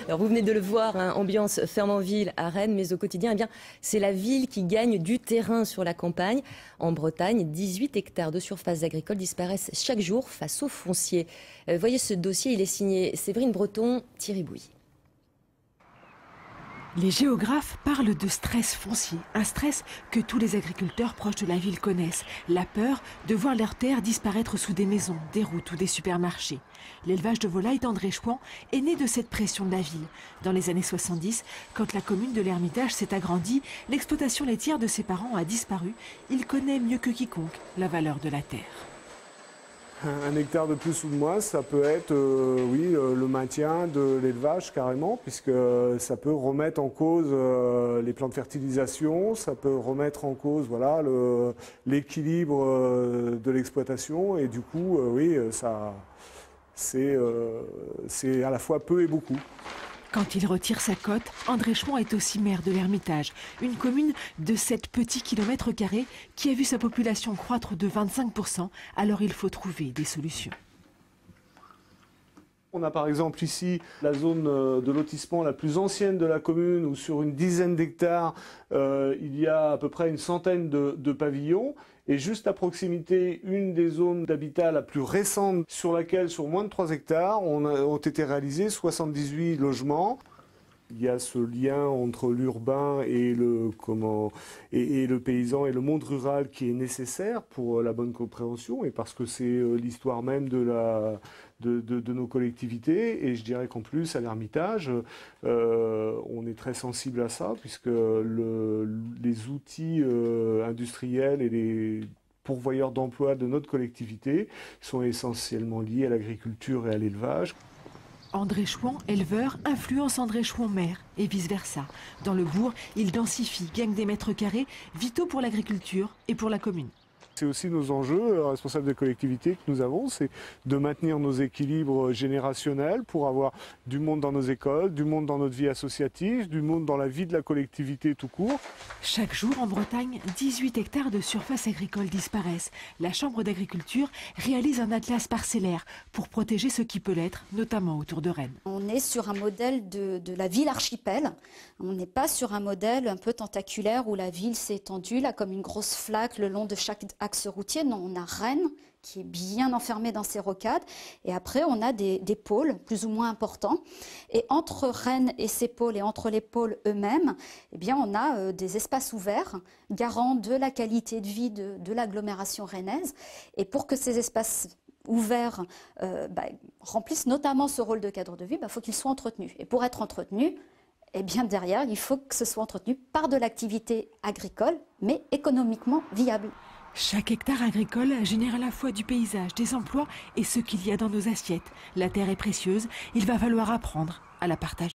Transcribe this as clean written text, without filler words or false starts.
Alors vous venez de le voir, hein, ambiance ferme en ville à Rennes, mais au quotidien, eh bien, c'est la ville qui gagne du terrain sur la campagne. En Bretagne, 18 hectares de surfaces agricoles disparaissent chaque jour face au foncier. Voyez ce dossier, il est signé Séverine Breton, Thierry Bouilly. Les géographes parlent de stress foncier, un stress que tous les agriculteurs proches de la ville connaissent. La peur de voir leurs terres disparaître sous des maisons, des routes ou des supermarchés. L'élevage de volailles d'André Chouan est né de cette pression de la ville. Dans les années 70, quand la commune de l'Ermitage s'est agrandie, l'exploitation laitière de ses parents a disparu. Il connaît mieux que quiconque la valeur de la terre. Un hectare de plus ou de moins, ça peut être le maintien de l'élevage carrément, puisque ça peut remettre en cause les plans de fertilisation, ça peut remettre en cause l'équilibre de l'exploitation, et du coup, c'est à la fois peu et beaucoup. Quand il retire sa cote, André Chouan est aussi maire de l'Ermitage, une commune de 7 petits kilomètres carrés qui a vu sa population croître de 25%, alors il faut trouver des solutions. On a par exemple ici la zone de lotissement la plus ancienne de la commune où sur une dizaine d'hectares il y a à peu près une centaine de pavillons et juste à proximité une des zones d'habitat la plus récente sur laquelle sur moins de 3 hectares ont été réalisés 78 logements. Il y a ce lien entre l'urbain et le paysan et le monde rural qui est nécessaire pour la bonne compréhension et parce que c'est l'histoire même de nos collectivités. Et je dirais qu'en plus, à l'Ermitage, on est très sensible à ça puisque les outils industriels et les pourvoyeurs d'emploi de notre collectivité sont essentiellement liés à l'agriculture et à l'élevage. André Chouan, éleveur, influence André Chouan, maire, et vice-versa. Dans le bourg, il densifie, gagne des mètres carrés, vitaux pour l'agriculture et pour la commune. C'est aussi nos enjeux, responsables de collectivités que nous avons, c'est de maintenir nos équilibres générationnels pour avoir du monde dans nos écoles, du monde dans notre vie associative, du monde dans la vie de la collectivité tout court. Chaque jour en Bretagne, 18 hectares de surface agricole disparaissent. La Chambre d'agriculture réalise un atlas parcellaire pour protéger ce qui peut l'être, notamment autour de Rennes. On est sur un modèle de la ville archipel. On n'est pas sur un modèle un peu tentaculaire où la ville s'est étendue là comme une grosse flaque le long de chaque axe routier. Non, on a Rennes qui est bien enfermée dans ses rocades et après on a des pôles plus ou moins importants et entre Rennes et ces pôles et entre les pôles eux-mêmes, eh bien on a des espaces ouverts garants de la qualité de vie de l'agglomération rennaise et pour que ces espaces ouverts remplissent notamment ce rôle de cadre de vie, faut qu'ils soient entretenus et pour être entretenus, et bien derrière, il faut que ce soit entretenu par de l'activité agricole, mais économiquement viable. Chaque hectare agricole génère à la fois du paysage, des emplois et ce qu'il y a dans nos assiettes. La terre est précieuse, il va falloir apprendre à la partager.